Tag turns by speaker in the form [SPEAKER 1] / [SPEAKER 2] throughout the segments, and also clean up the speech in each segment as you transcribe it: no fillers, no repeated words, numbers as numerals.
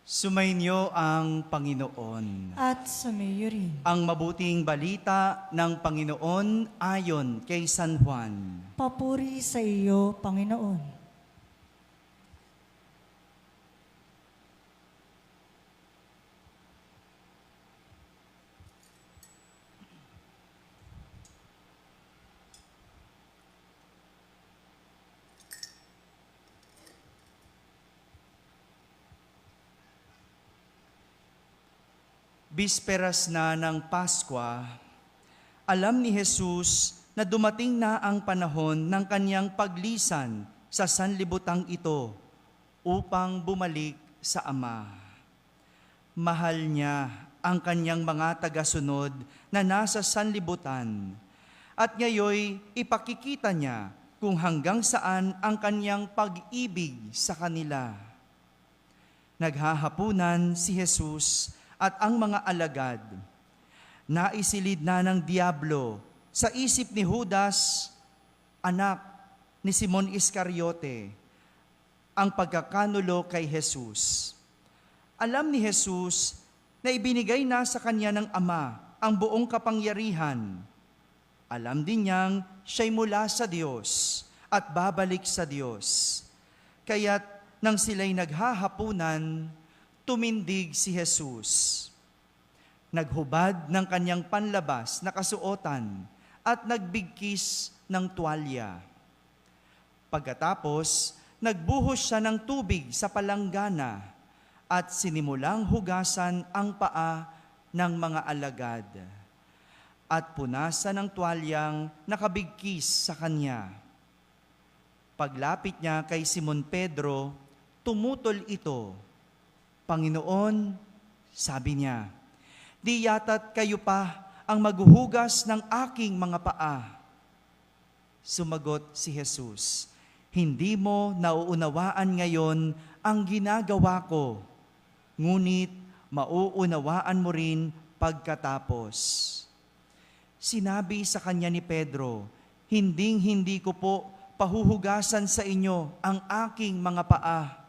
[SPEAKER 1] Sumainyo ang Panginoon.
[SPEAKER 2] At sumayo rin.
[SPEAKER 1] Ang mabuting balita ng Panginoon ayon kay San Juan.
[SPEAKER 2] Papuri sa iyo, Panginoon.
[SPEAKER 1] Bisperas na ng Pasko, alam ni Jesus na dumating na ang panahon ng kanyang paglisan sa sanlibutang ito upang bumalik sa Ama. Mahal niya ang kanyang mga tagasunod na nasa sanlibutan at ngayoy ipakikita niya kung hanggang saan ang kanyang pag-ibig sa kanila. Naghahapunan si Jesus at ang mga alagad. Naisilid na ng Diablo sa isip ni Judas, anak ni Simon Iscariote, ang pagkakanulo kay Jesus. Alam ni Jesus na ibinigay na sa kanya ng Ama ang buong kapangyarihan. Alam din niyang siya'y mula sa Diyos at babalik sa Diyos. Kaya't nang sila'y naghahapunan, tumindig si Jesus. Naghubad ng kanyang panlabas na kasuotan at nagbigkis ng tuwalya. Pagkatapos, nagbuhos siya ng tubig sa palanggana at sinimulang hugasan ang paa ng mga alagad at punasan ng tuwalyang nakabigkis sa kanya. Paglapit niya kay Simon Pedro, tumutol ito. Panginoon, sabi niya, di yata't kayo pa ang maghuhugas ng aking mga paa. Sumagot si Jesus, hindi mo nauunawaan ngayon ang ginagawa ko, ngunit mauunawaan mo rin pagkatapos. Sinabi sa kanya ni Pedro, hindi ko po pahuhugasan sa inyo ang aking mga paa.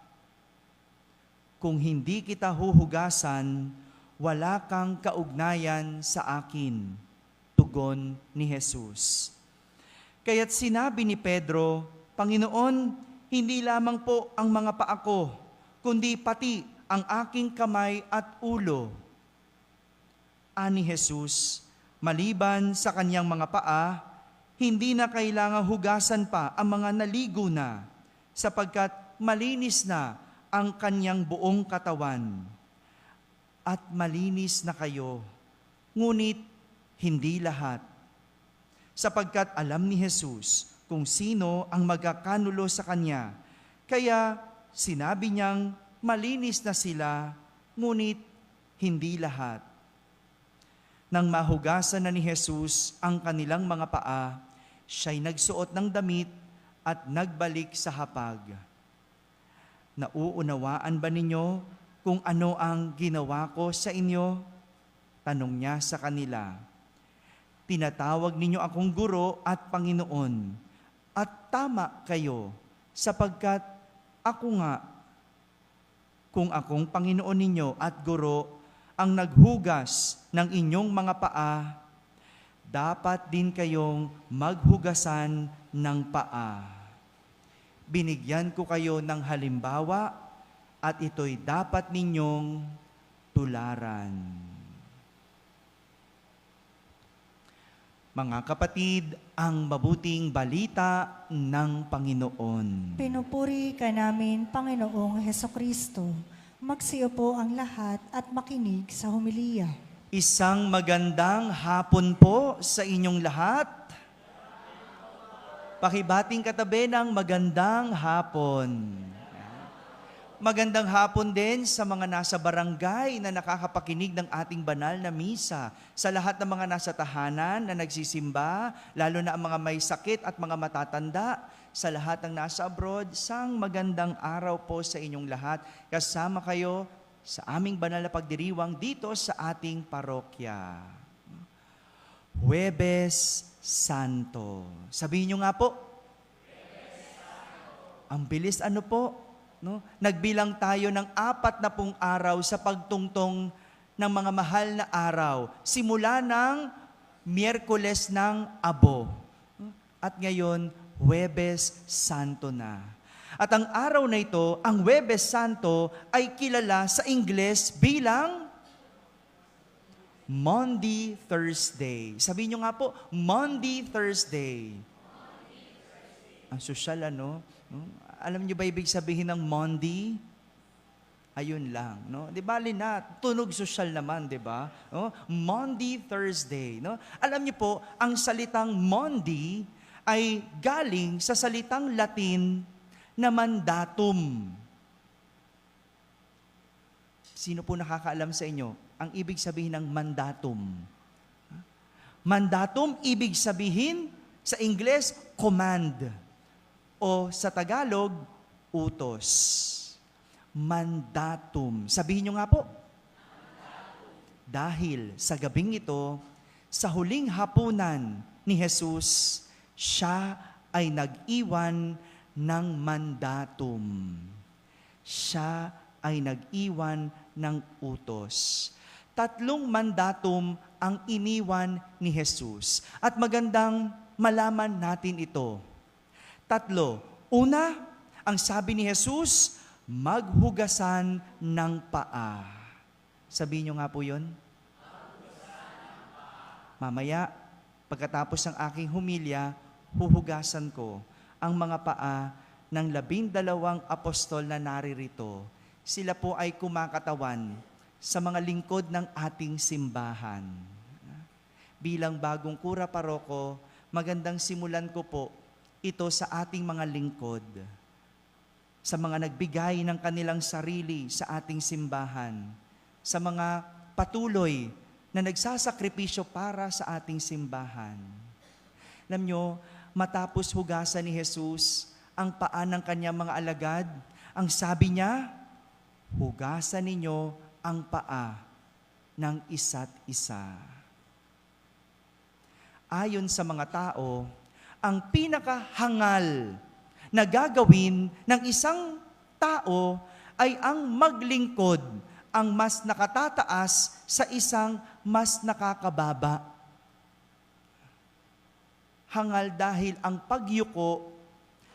[SPEAKER 1] Kung hindi kita huhugasan, wala kang kaugnayan sa akin, tugon ni Jesus. Kaya't sinabi ni Pedro, Panginoon, hindi lamang po ang mga paa ko, kundi pati ang aking kamay at ulo. Ani Jesus, maliban sa kanyang mga paa, hindi na kailangang hugasan pa ang mga naligo na, sapagkat malinis na ang kanyang buong katawan. At malinis na kayo, ngunit hindi lahat. Sapagkat alam ni Jesus kung sino ang magkakanulo sa kanya, kaya sinabi niyang malinis na sila, ngunit hindi lahat. Nang mahugasan na ni Jesus ang kanilang mga paa, siya'y nagsuot ng damit at nagbalik sa hapag. Nauunawaan ba ninyo kung ano ang ginawa ko sa inyo? Tanong niya sa kanila. Tinatawag ninyo akong guro at Panginoon, at tama kayo, sapagkat ako nga, kung akong Panginoon ninyo at guro, ang naghugas ng inyong mga paa, dapat din kayong maghugasan ng paa. Binigyan ko kayo ng halimbawa at ito'y dapat ninyong tularan. Mga kapatid, ang mabuting balita ng Panginoon.
[SPEAKER 2] Pinupuri ka namin, Panginoong Hesukristo. Magsiyo po ang lahat at makinig sa homilya.
[SPEAKER 1] Isang magandang hapon po sa inyong lahat. Pakibating katabi ng magandang hapon. Magandang hapon din sa mga nasa barangay na nakakapakinig ng ating banal na misa. Sa lahat ng mga nasa tahanan na nagsisimba, lalo na ang mga may sakit at mga matatanda. Sa lahat ng nasa abroad, sang magandang araw po sa inyong lahat. Kasama kayo sa aming banal na pagdiriwang dito sa ating parokya. Huwebes Santo. Sabihin nyo nga po. Ang bilis ano po? no? Nagbilang tayo ng 40 araw sa pagtungtong ng mga mahal na araw. Simula ng Miyerkules ng Abo. At ngayon, Huwebes Santo na. At ang araw na ito, ang Huwebes Santo, ay kilala sa Ingles bilang Maundy Thursday. Sabihin nyo nga po, Maundy Thursday. Ang sosyal, ano? Alam nyo ba ibig sabihin ng Maundy? Ayun lang, no? Di ba, na tunog sosyal naman, di ba? No? Maundy Thursday, no? Alam niyo po, ang salitang Maundy ay galing sa salitang Latin na mandatum. Sino po nakakaalam sa inyo ang ibig sabihin ng mandatum? Mandatum, ibig sabihin sa Ingles, command. O sa Tagalog, utos. Mandatum. Sabihin nyo nga po. Dahil sa gabing ito, sa huling hapunan ni Jesus, siya ay nag-iwan ng mandatum. Siya ay nag-iwan ng utos. 3 mandatum ang iniwan ni Jesus. At magandang malaman natin ito. 3. Una, ang sabi ni Jesus, maghugasan ng paa. Sabihin nyo nga po yun. Mamaya, pagkatapos ng aking humilya, huhugasan ko ang mga paa ng 12 apostol na naririto. Sila po ay kumakatawan sa mga lingkod ng ating simbahan. Bilang bagong kura paroko, magandang simulan ko po ito sa ating mga lingkod, sa mga nagbigay ng kanilang sarili sa ating simbahan, sa mga patuloy na nagsasakripisyo para sa ating simbahan. Alam nyo, matapos hugasan ni Jesus ang paa ng kanyang mga alagad, ang sabi niya, hugasan ninyo ang paa ng isa't isa. Ayon sa mga tao, ang pinakahangal na gagawin ng isang tao ay ang maglingkod, ang mas nakatataas sa isang mas nakakababa. Hangal dahil ang pagyuko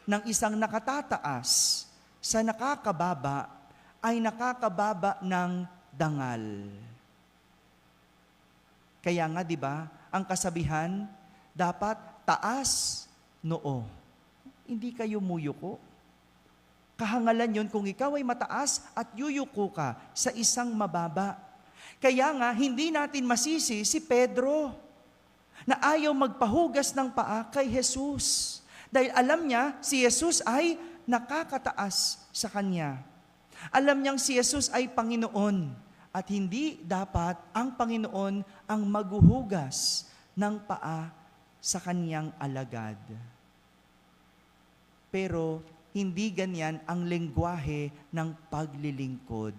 [SPEAKER 1] ng isang nakatataas sa nakakababa ay nakakababa ng dangal. Kaya nga, di ba, ang kasabihan, dapat taas noo. Hindi kayo muyuko. Kahangalan yun kung ikaw ay mataas at yuyuko ka sa isang mababa. Kaya nga, hindi natin masisi si Pedro na ayaw magpahugas ng paa kay Jesus. Dahil alam niya, si Jesus ay nakakataas sa kanya. Alam niyang si Jesus ay Panginoon at hindi dapat ang Panginoon ang maghuhugas ng paa sa kanyang alagad. Pero hindi ganyan ang lengguwahe ng paglilingkod.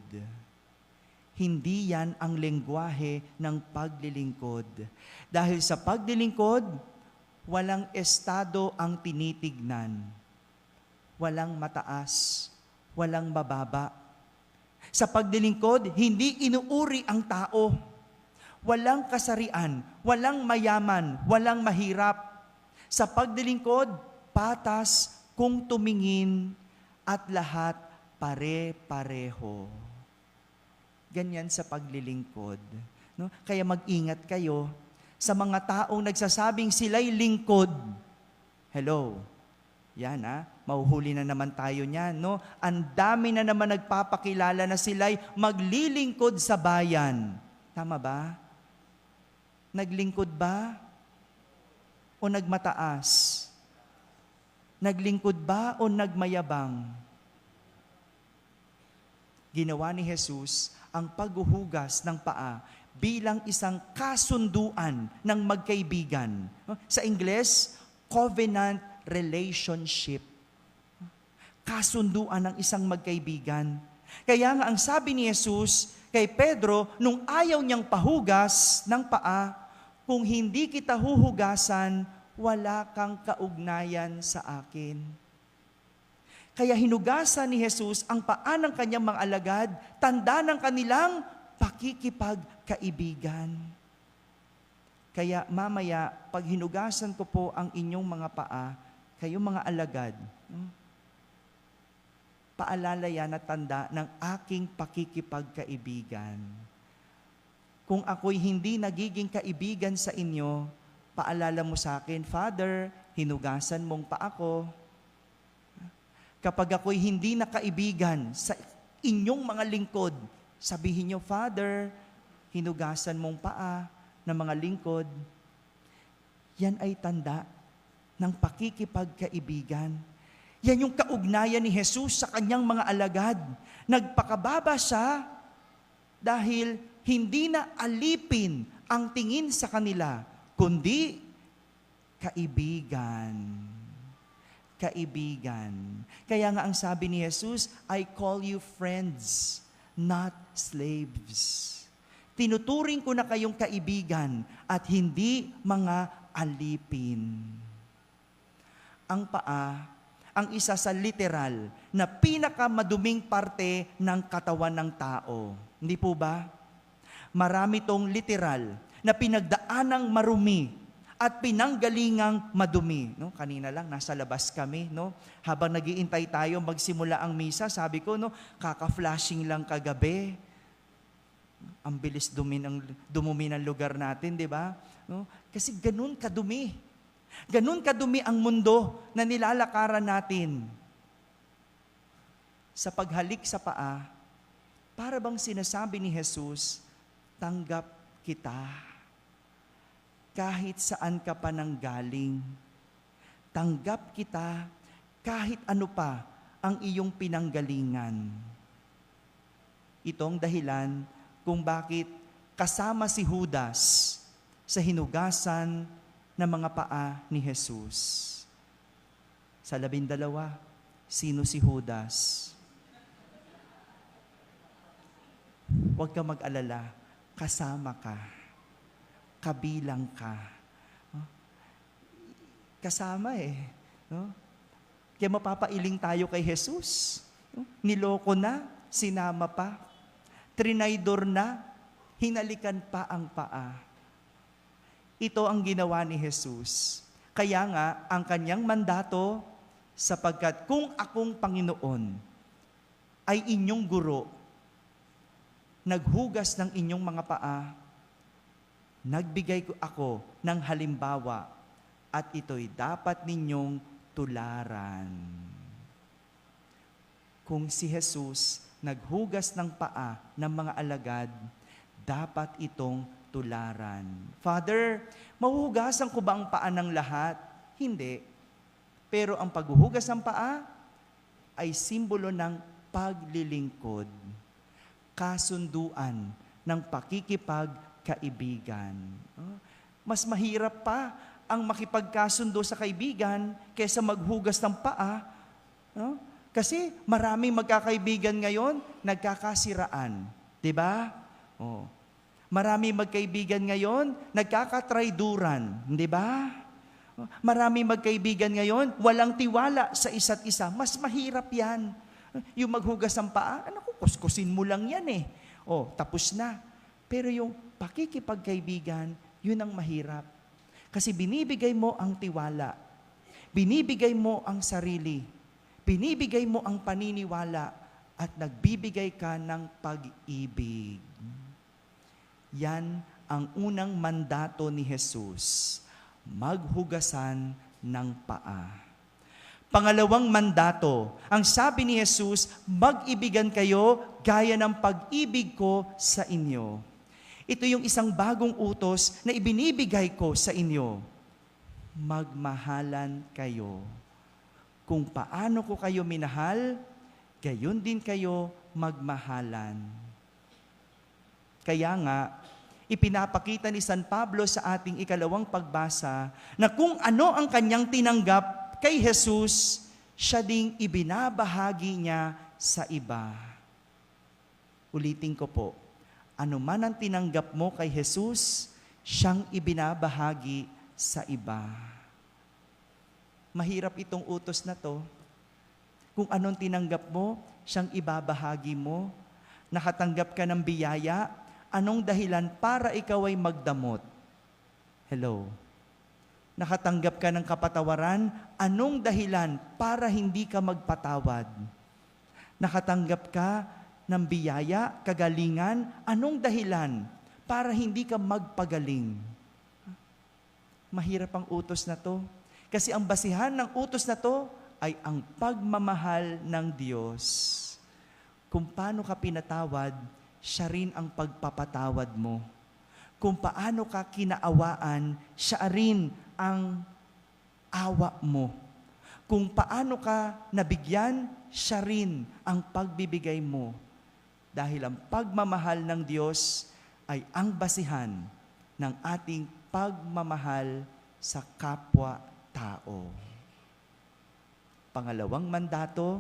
[SPEAKER 1] Hindi yan ang lengguwahe ng paglilingkod. Dahil sa paglilingkod, walang estado ang tinitignan. Walang mataas, walang mababa. Sa paglilingkod, hindi inuuri ang tao. Walang kasarian, walang mayaman, walang mahirap. Sa paglilingkod, patas kung tumingin at lahat pare-pareho. Ganyan sa paglilingkod. No? Kaya mag-ingat kayo sa mga taong nagsasabing sila'y lingkod. Hello. Yan mahuhuli na naman tayo niyan. No? Ang dami na naman nagpapakilala na sila'y maglilingkod sa bayan. Tama ba? Naglingkod ba? O nagmataas? Naglingkod ba o nagmayabang? Ginawa ni Jesus ang paghuhugas ng paa bilang isang kasunduan ng magkaibigan. Sa Ingles, covenant relationship. Kasunduan ng isang magkaibigan. Kaya nga ang sabi ni Jesus kay Pedro, nung ayaw niyang pahugas ng paa, kung hindi kita huhugasan, wala kang kaugnayan sa akin. Kaya hinugasan ni Jesus ang paa ng kanyang mga alagad, tanda ng kanilang pakikipagkaibigan. Kaya mamaya, pag hinugasan ko po ang inyong mga paa, kayong mga alagad, paalala yan at tanda ng aking pakikipagkaibigan. Kung ako'y hindi nagiging kaibigan sa inyo, paalala mo sa akin, Father, hinugasan mong paa ko. Kapag ako'y hindi na kaibigan sa inyong mga lingkod, sabihin nyo, Father, hinugasan mong paa ng mga lingkod. Yan ay tanda ng pakikipagkaibigan. Yan yung kaugnayan ni Jesus sa kanyang mga alagad. Nagpakababa siya dahil hindi na alipin ang tingin sa kanila, kundi kaibigan. Kaibigan. Kaya nga ang sabi ni Jesus, I call you friends, not slaves. Tinuturing ko na kayong kaibigan at hindi mga alipin. Ang paa, ang isa sa literal na pinakamaduming parte ng katawan ng tao. Hindi po ba? Marami tong literal na pinagdaanang marumi at pinanggalingang madumi. No? Kanina lang, nasa labas kami. No? Habang nag-iintay tayo magsimula ang misa, sabi ko, no, kaka-flashing lang kagabi. Ang bilis dumumi ng lugar natin, di ba? No? Kasi ganun kadumi. Ganun kadumi ang mundo na nilalakaran natin. Sa paghalik sa paa, para bang sinasabi ni Jesus, tanggap kita. Kahit saan ka pa nanggaling, tanggap kita kahit ano pa ang iyong pinanggalingan. Itong dahilan kung bakit kasama si Judas sa hinugasan ng mga paa ni Jesus. Sa 12, sino si Judas? Huwag ka mag-alala, kasama ka. Kabilang ka. Kasama no? Kaya mapapailing tayo kay Jesus. Niloko na, sinama pa. Trinaydor na, hinalikan pa ang paa. Ito ang ginawa ni Jesus. Kaya nga, ang kanyang mandato, sapagkat kung akong Panginoon ay inyong guro, naghugas ng inyong mga paa, nagbigay ko ako ng halimbawa at ito'y dapat ninyong tularan. Kung si Jesus naghugas ng paa ng mga alagad, dapat itong tularan. Father, mahuhugasan ko ba ang paa ng lahat? Hindi. Pero ang paghuhugas ng paa ay simbolo ng paglilingkod, kasunduan ng pakikipagkaibigan. Mas mahirap pa ang makipagkasundo sa kaibigan kaysa maghugas ng paa. Kasi maraming magkakaibigan ngayon, nagkakasiraan. Diba? Maraming magkaibigan ngayon, nagkakatrayduran. Diba? Maraming magkaibigan ngayon, walang tiwala sa isa't isa. Mas mahirap yan. Yung maghugas ng paa, kuskusin mo lang yan tapos na. Pero yung pakikipagkaibigan, yun ang mahirap. Kasi binibigay mo ang tiwala. Binibigay mo ang sarili. Binibigay mo ang paniniwala at nagbibigay ka ng pag-ibig. Yan ang unang mandato ni Jesus, maghugasan ng paa. Pangalawang mandato, ang sabi ni Jesus, mag-ibigan kayo gaya ng pag-ibig ko sa inyo. Ito yung isang bagong utos na ibinibigay ko sa inyo. Magmahalan kayo. Kung paano ko kayo minahal, gayon din kayo magmahalan. Kaya nga, ipinapakita ni San Pablo sa ating ikalawang pagbasa na kung ano ang kanyang tinanggap kay Jesus, siya ding ibinabahagi niya sa iba. Ulitin ko po, ano man ang tinanggap mo kay Jesus, siyang ibinabahagi sa iba. Mahirap itong utos na to. Kung anong tinanggap mo, siyang ibabahagi mo. Nakatanggap ka ng biyaya, anong dahilan para ikaw ay magdamot? Hello. Nakatanggap ka ng kapatawaran, anong dahilan para hindi ka magpatawad? Nakatanggap ka ng biyaya, kagalingan, anong dahilan para hindi ka magpagaling? Mahirap ang utos na to. Kasi ang basihan ng utos na to ay ang pagmamahal ng Diyos. Kung paano ka pinatawad, siya rin ang pagpapatawad mo. Kung paano ka kinaawaan, siya rin ang awa mo. Kung paano ka nabigyan, siya rin ang pagbibigay mo. Dahil ang pagmamahal ng Diyos ay ang basihan ng ating pagmamahal sa kapwa-tao. Pangalawang mandato,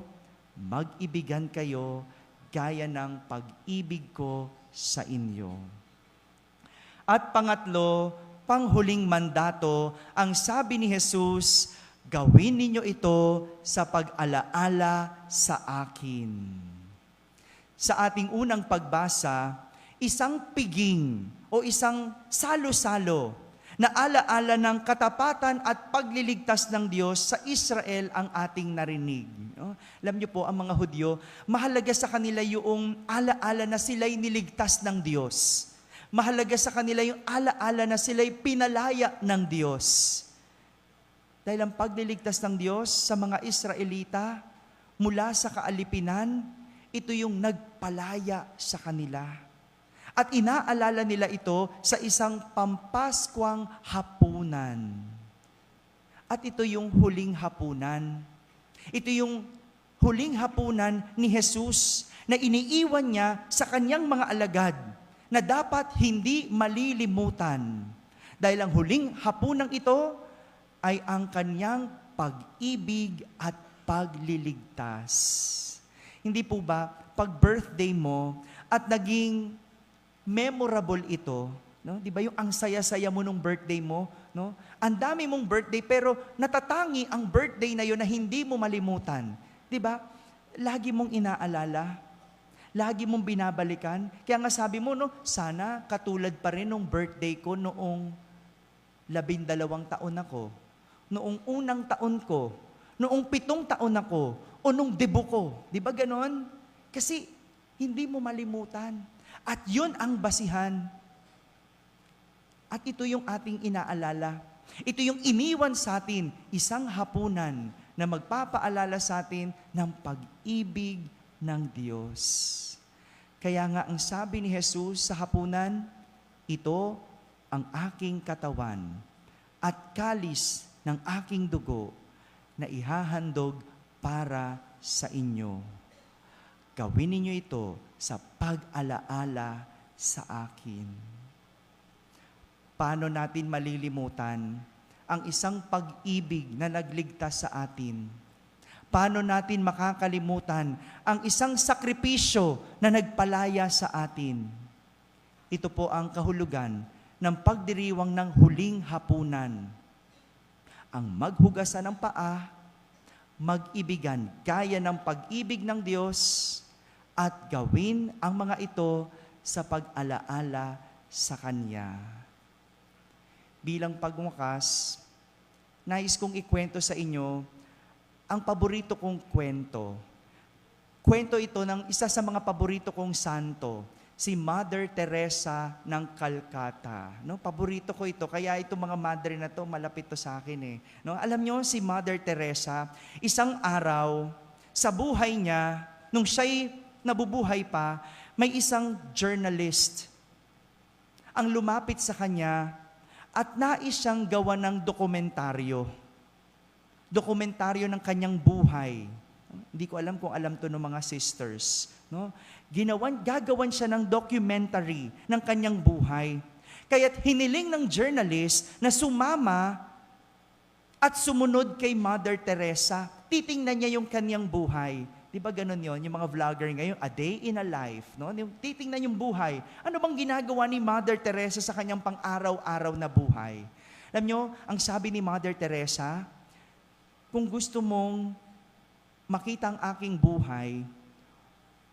[SPEAKER 1] mag-ibigan kayo gaya ng pag-ibig ko sa inyo. At pangatlo, panghuling mandato, ang sabi ni Jesus, gawin ninyo ito sa pag-alaala sa akin. Sa ating unang pagbasa, isang piging o isang salo-salo na alaala ng katapatan at pagliligtas ng Diyos sa Israel ang ating narinig. No? Alam niyo po, ang mga Hudyo, mahalaga sa kanila yung alaala na sila'y niligtas ng Diyos. Mahalaga sa kanila yung alaala na sila'y pinalaya ng Diyos. Dahil ang pagliligtas ng Diyos sa mga Israelita mula sa kaalipinan, ito yung nagpalaya sa kanila. At inaalala nila ito sa isang pampaskwang hapunan. At ito yung huling hapunan. Ito yung huling hapunan ni Jesus na iniiwan niya sa kanyang mga alagad na dapat hindi malilimutan. Dahil ang huling hapunang ito ay ang kanyang pag-ibig at pagliligtas. Hindi po ba, pag birthday mo at naging memorable ito, no? 'Di ba yung ang saya-saya mo nung birthday mo, no? Ang dami mong birthday pero natatangi ang birthday na 'yon na hindi mo malimutan. 'Di ba? Lagi mong inaalala, lagi mong binabalikan. Kaya nga sabi mo, no, sana katulad pa rin nung birthday ko noong 12 taon ako, noong unang taon ko, noong 7 taon ako, o nung debut ko. 'Di ba ganon? Kasi hindi mo malimutan. At yun ang basihan. At ito yung ating inaalala. Ito yung iniwan sa atin, isang hapunan na magpapaalala sa atin ng pag-ibig ng Diyos. Kaya nga ang sabi ni Jesus sa hapunan, ito ang aking katawan at kalis ng aking dugo na ihahandog para sa inyo. Gawin ninyo ito sa pag-alaala sa akin. Paano natin malilimutan ang isang pag-ibig na nagligtas sa atin? Paano natin makakalimutan ang isang sakripisyo na nagpalaya sa atin? Ito po ang kahulugan ng pagdiriwang ng huling hapunan. Ang maghugasan ng paa, mag-ibigan gaya ng pag-ibig ng Diyos, at gawin ang mga ito sa pag-alaala sa Kanya. Bilang pagwakas, nais kong ikwento sa inyo ang paborito kong kwento. Kwento ito ng isa sa mga paborito kong santo, si Mother Teresa ng Calcutta. No, paborito ko ito, kaya itong mga madre na to malapit to sa akin . No, alam nyo, si Mother Teresa, isang araw sa buhay niya, nung siya'y nabubuhay pa, may isang journalist ang lumapit sa kanya at nais siyang gawa ng dokumentaryo. Dokumentaryo ng kanyang buhay. Hindi ko alam kung alam to ng mga sisters. No? Gagawan siya ng documentary ng kanyang buhay. Kaya't hiniling ng journalist na sumama at sumunod kay Mother Teresa. Titingnan niya yung kanyang buhay. Di ba ganun yon? Yung mga vlogger ngayon, a day in a life. No? Yung titingnan yung buhay. Ano bang ginagawa ni Mother Teresa sa kanyang pang-araw-araw na buhay? Alam nyo, ang sabi ni Mother Teresa, kung gusto mong makita ang aking buhay,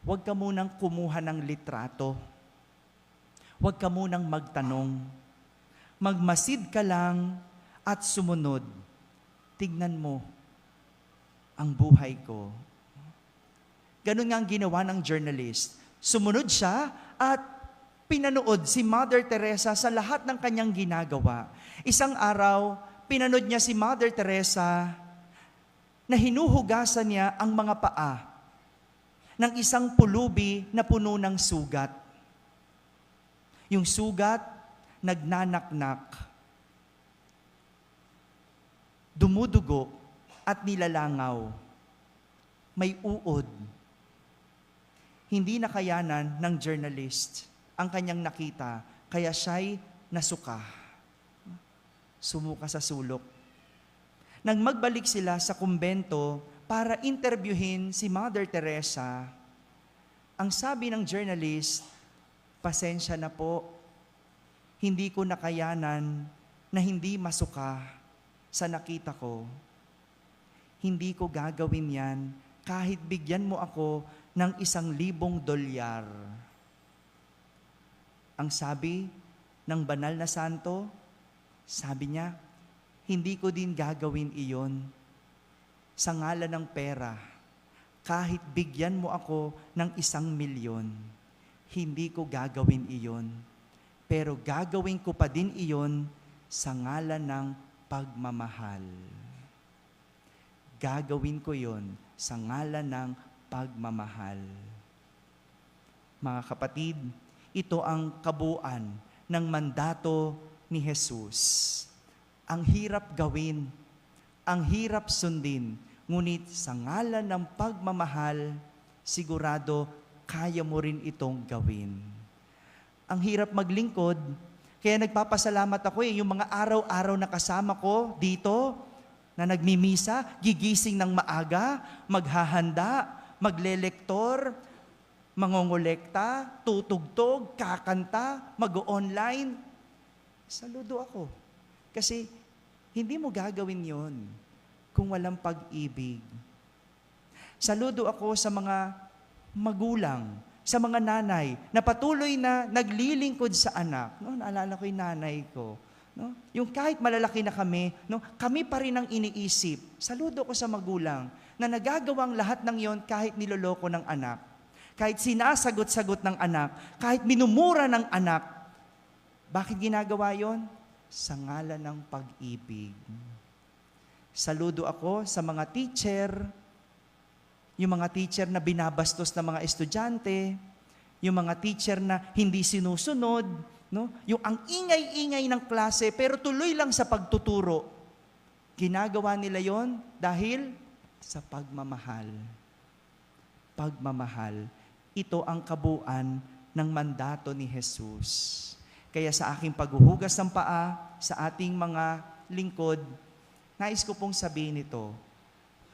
[SPEAKER 1] huwag ka munang kumuha ng litrato. Huwag ka munang magtanong. Magmasid ka lang at sumunod. Tignan mo ang buhay ko. Ganun nga ang ginawa ng journalist. Sumunod siya at pinanood si Mother Teresa sa lahat ng kanyang ginagawa. Isang araw, pinanood niya si Mother Teresa na hinuhugasan niya ang mga paa ng isang pulubi na puno ng sugat. Yung sugat, nagnanaknak, dumudugo at nilalangaw. May uod. Hindi nakayanan ng journalist ang kanyang nakita, kaya siya'y nasuka. Sumuka sa sulok. Nang magbalik sila sa kumbento para interviewin si Mother Teresa, ang sabi ng journalist, pasensya na po, hindi ko nakayanan na hindi masuka sa nakita ko. Hindi ko gagawin yan kahit bigyan mo ako ng 1,000 dolyar. Ang sabi ng banal na santo, sabi niya, hindi ko din gagawin iyon sa ngalan ng pera. Kahit bigyan mo ako ng 1,000,000, hindi ko gagawin iyon. Pero gagawin ko pa din iyon sa ngalan ng pagmamahal. Gagawin ko iyon sa ngalan ng pagmamahal. Mga kapatid, ito ang kabuuan ng mandato ni Jesus. Ang hirap gawin, ang hirap sundin, ngunit sa ngalan ng pagmamahal, sigurado kaya mo rin itong gawin. Ang hirap maglingkod, kaya nagpapasalamat ako yung mga araw-araw na kasama ko dito, na nagmimisa, gigising ng maaga, maghahanda, maglelektor, mangongolekta, tutugtog, kakanta, mag-online. Saludo ako. Kasi hindi mo gagawin yon kung walang pag-ibig. Saludo ako sa mga magulang, sa mga nanay na patuloy na naglilingkod sa anak. No, naalala ko yung nanay ko. No? Yung kahit malalaki na kami, no, kami pa rin ang iniisip. Saludo ko sa magulang na nagagawang lahat ng yon kahit niloloko ng anak, kahit sinasagot-sagot ng anak, kahit minumura ng anak. Bakit ginagawa yon? Sa ngalan ng pag-ibig. Saludo ako sa mga teacher, yung mga teacher na binabastos ng mga estudyante, yung mga teacher na hindi sinusunod, no? Yung ang ingay-ingay ng klase pero tuloy lang sa pagtuturo. Ginagawa nila yon dahil sa pagmamahal. Pagmamahal. Ito ang kabuuan ng mandato ni Jesus. Kaya sa aking paghuhugas ng paa, sa ating mga lingkod, nais ko pong sabihin ito,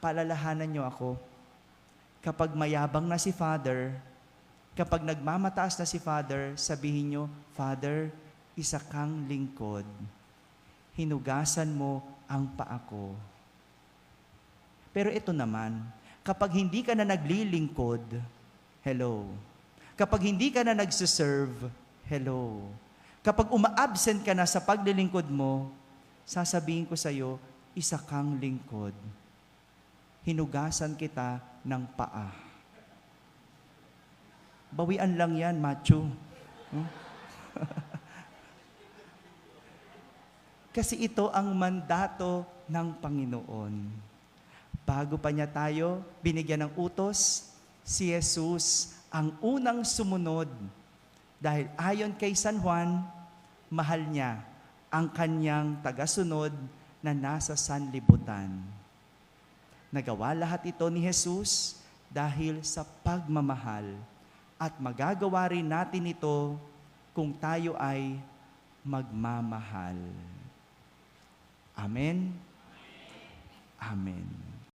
[SPEAKER 1] palalahanan niyo ako. Kapag mayabang na si Father, kapag nagmamataas na si Father, sabihin niyo, Father, isa kang lingkod. Hinugasan mo ang paa ko. Pero ito naman, kapag hindi ka na naglilingkod, hello. Kapag hindi ka na nagsiserve, hello. Kapag uma-absent ka na sa paglilingkod mo, sasabihin ko sa iyo, isa kang lingkod. Hinugasan kita ng paa. Bawian lang yan, macho. Kasi ito ang mandato ng Panginoon. Bago pa niya tayo binigyan ng utos, si Jesus ang unang sumunod. Dahil ayon kay San Juan, mahal niya ang kanyang tagasunod na nasa sanlibutan. Nagawa lahat ito ni Jesus dahil sa pagmamahal. At magagawa rin natin ito kung tayo ay magmamahal. Amen? Amen.